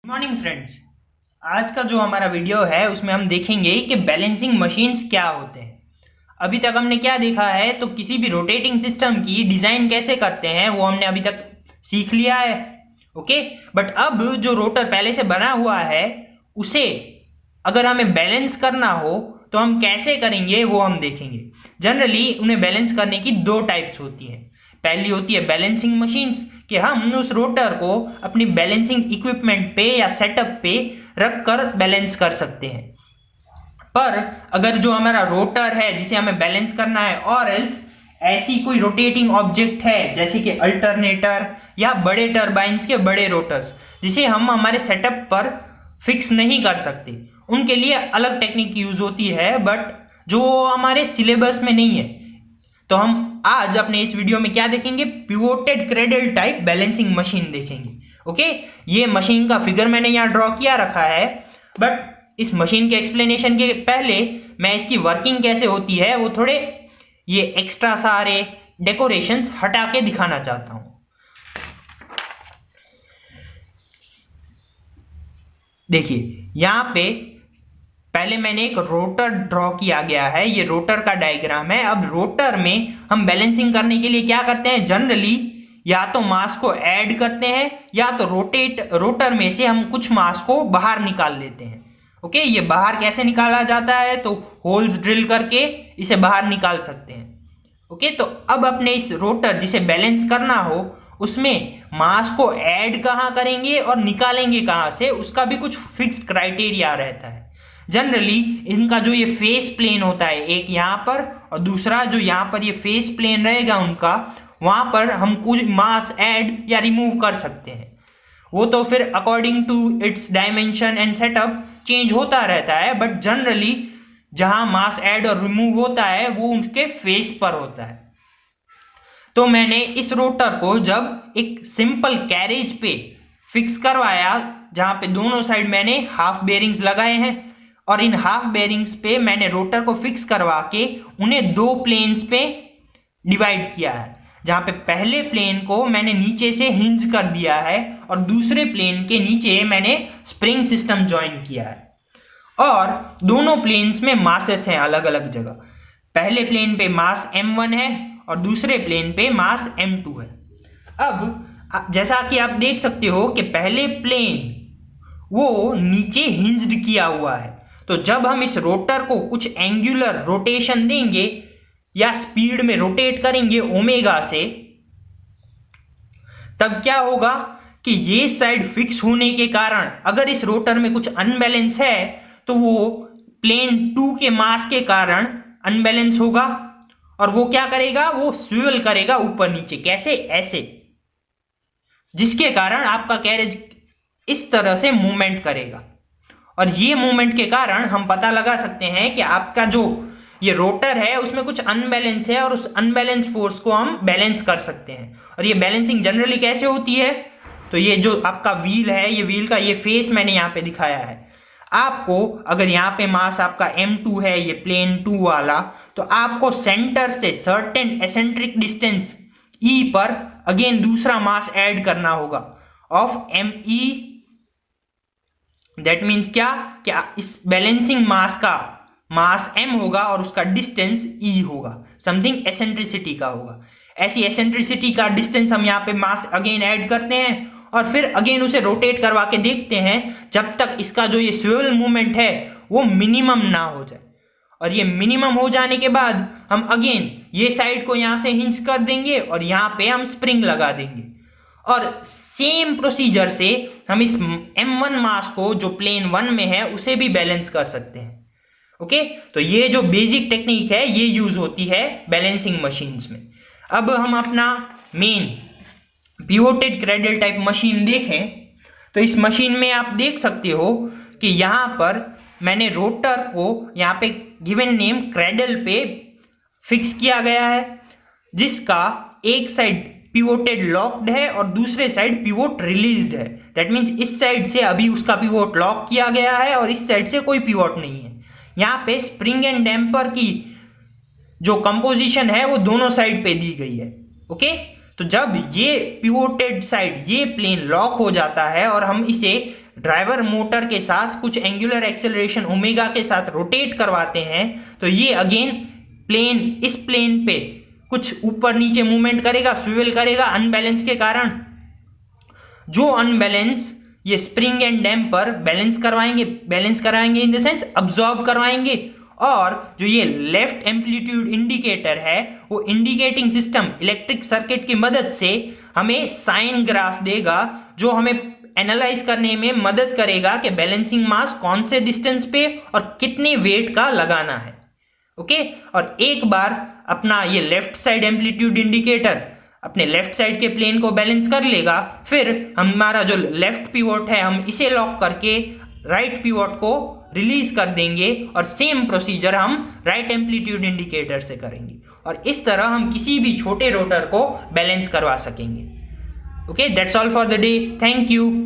Morning friends. आज का जो हमारा वीडियो है उसमें हम देखेंगे कि बैलेंसिंग मशीन्स क्या होते हैं। अभी तक हमने क्या देखा है, तो किसी भी रोटेटिंग सिस्टम की डिज़ाइन कैसे करते हैं वो हमने अभी तक सीख लिया है। ओके, बट अब जो रोटर पहले से बना हुआ है उसे अगर हमें बैलेंस करना हो तो हम कैसे करेंगे वो हम देखेंगे। जनरली उन्हें बैलेंस करने की दो टाइप्स होती हैं। पहली होती है बैलेंसिंग मशीन्स, कि हम उस रोटर को अपनी बैलेंसिंग इक्विपमेंट पे या सेटअप पे रख कर बैलेंस कर सकते हैं। पर अगर जो हमारा रोटर है जिसे हमें बैलेंस करना है और एल्स ऐसी कोई रोटेटिंग ऑब्जेक्ट है जैसे कि अल्टरनेटर या बड़े टरबाइंस के बड़े रोटर्स जिसे हम हमारे सेटअप पर फिक्स नहीं कर सकते, उनके लिए अलग टेक्निक यूज होती है, बट जो हमारे सिलेबस में नहीं है। तो हम आज अपने इस वीडियो में क्या देखेंगे, pivoted cradle type balancing machine देखेंगे। ओके, ये मशीन का फिगर मैंने यहाँ ड्रॉ किया रखा है, बट इस मशीन के एक्सप्लेनेशन के पहले मैं इसकी वर्किंग कैसे होती है वो थोड़े ये एक्स्ट्रा सारे डेकोरेशंस हटा के दिखाना चाहता हूँ। देखिए यहाँ पे पहले मैंने एक रोटर ड्रॉ किया गया है, ये रोटर का डायग्राम है। अब रोटर में हम बैलेंसिंग करने के लिए क्या करते हैं, जनरली या तो मास को ऐड करते हैं या तो रोटर में से हम कुछ मास को बाहर निकाल लेते हैं। ओके, ये बाहर कैसे निकाला जाता है, तो होल्स ड्रिल करके इसे बाहर निकाल सकते हैं। ओके, तो अब अपने इस रोटर जिसे बैलेंस करना हो उसमें मास को ऐड कहाँ करेंगे और निकालेंगे कहाँ से, उसका भी कुछ फिक्स्ड क्राइटेरिया रहता है। जनरली इनका जो ये फेस प्लेन होता है, एक यहाँ पर और दूसरा जो यहाँ पर ये फेस प्लेन रहेगा उनका, वहाँ पर हम कुछ मास ऐड या रिमूव कर सकते हैं। वो तो फिर according to its dimension and setup change होता रहता है, बट जनरली जहाँ मास ऐड और रिमूव होता है वो उनके फेस पर होता है। तो मैंने इस रोटर को जब एक सिंपल कैरेज पे फिक्स करवाया जहाँ पे दोनों साइड मैंने हाफ बेरिंग्स लगाए हैं, और इन हाफ बेरिंग्स पे मैंने रोटर को फिक्स करवा के उन्हें दो प्लेन्स पे डिवाइड किया है, जहाँ पे पहले प्लेन को मैंने नीचे से हिंज कर दिया है और दूसरे प्लेन के नीचे मैंने स्प्रिंग सिस्टम ज्वाइन किया है। और दोनों प्लेन्स में मासेस हैं अलग अलग जगह। पहले प्लेन पे मास m1 है और दूसरे प्लेन पे मास m2 है। अब जैसा कि आप देख सकते हो कि पहले प्लेन वो नीचे हिंज्ड किया हुआ है, तो जब हम इस रोटर को कुछ एंगुलर रोटेशन देंगे या स्पीड में रोटेट करेंगे ओमेगा से, तब क्या होगा कि ये साइड फिक्स होने के कारण अगर इस रोटर में कुछ अनबैलेंस है तो वो प्लेन 2 के मास के कारण अनबैलेंस होगा, और वो क्या करेगा, वो स्विवल करेगा ऊपर नीचे, कैसे, ऐसे, जिसके कारण आपका कैरेज इस तरह से मूवमेंट करेगा। और ये मूवमेंट के कारण हम पता लगा सकते हैं कि आपका जो ये रोटर है उसमें कुछ अनबैलेंस है और उस अनबैलेंस फोर्स को हम बैलेंस कर सकते हैं। और ये बैलेंसिंग जनरली कैसे होती है, तो ये जो आपका व्हील है, ये व्हील का ये फेस मैंने यहाँ पे दिखाया है आपको। अगर यहाँ पे मास आपका m2 है, ये प्लेन 2 वाला, तो आपको सेंटर से सर्टेन एसेंट्रिक डिस्टेंस e पर अगेन दूसरा मास ऐड करना होगा ऑफ me। दैट मीन्स क्या इस बैलेंसिंग मास का मास m होगा और उसका डिस्टेंस e होगा, समथिंग एसेंट्रिसिटी का होगा। ऐसी एसेंट्रिसिटी का डिस्टेंस हम यहाँ पे मास अगेन ऐड करते हैं और फिर अगेन उसे रोटेट करवा के देखते हैं जब तक इसका जो ये स्विवल मूवमेंट है वो मिनिमम ना हो जाए। और ये मिनिमम हो जाने के बाद हम अगेन ये साइड को यहाँ से हिंज कर देंगे और यहाँ पे हम स्प्रिंग लगा देंगे, और सेम प्रोसीजर से हम इस m1 मास को जो प्लेन 1 में है उसे भी बैलेंस कर सकते हैं। ओके, तो ये जो बेसिक टेक्निक है ये यूज होती है बैलेंसिंग मशीन्स में। अब हम अपना main pivoted cradle type machine देखें, तो इस मशीन में आप देख सकते हो कि यहाँ पर मैंने रोटर को यहाँ पे गिवन नेम क्रेडल पे फिक्स किया गया है, जिसका एक साइड पिवोटेड लॉक्ड है और दूसरे साइड पिवोट रिलीज्ड है। दैट मीन्स इस साइड से अभी उसका पिवोट लॉक किया गया है और इस साइड से कोई पिवोट नहीं है। यहाँ पे स्प्रिंग एंड डैम्पर की जो कंपोजिशन है वो दोनों साइड पे दी गई है। ओके, तो जब ये पिवोटेड साइड, ये प्लेन लॉक हो जाता है और हम इसे ड्राइवर मोटर के साथ कुछ एंगुलर एक्सेलरेशन ओमेगा के साथ रोटेट करवाते हैं, तो ये अगेन प्लेन, इस प्लेन पे कुछ ऊपर नीचे मूवमेंट करेगा, स्विvel करेगा अनबैलेंस के कारण। जो अनबैलेंस ये स्प्रिंग एंड डैम्पर बैलेंस करवाएंगे इन द सेंस अब्सॉर्ब करवाएंगे। और जो ये लेफ्ट एम्पलीट्यूड इंडिकेटर है, वो इंडिकेटिंग सिस्टम इलेक्ट्रिक सर्किट की मदद से हमें साइन ग्राफ देगा, जो हमें एनालाइज करने में मदद करेगा कि बैलेंसिंग मास कौन से डिस्टेंस पे और कितने वेट का लगाना है। ओके, और एक बार अपना ये लेफ्ट साइड एम्पलीट्यूड इंडिकेटर अपने लेफ्ट साइड के प्लेन को बैलेंस कर लेगा, फिर हमारा जो लेफ्ट पिवोट है हम इसे लॉक करके राइट पिवोट को रिलीज कर देंगे और सेम प्रोसीजर हम राइट एम्पलीट्यूड इंडिकेटर से करेंगे और इस तरह हम किसी भी छोटे रोटर को बैलेंस करवा सकेंगे। Okay, that's all for the day, thank you.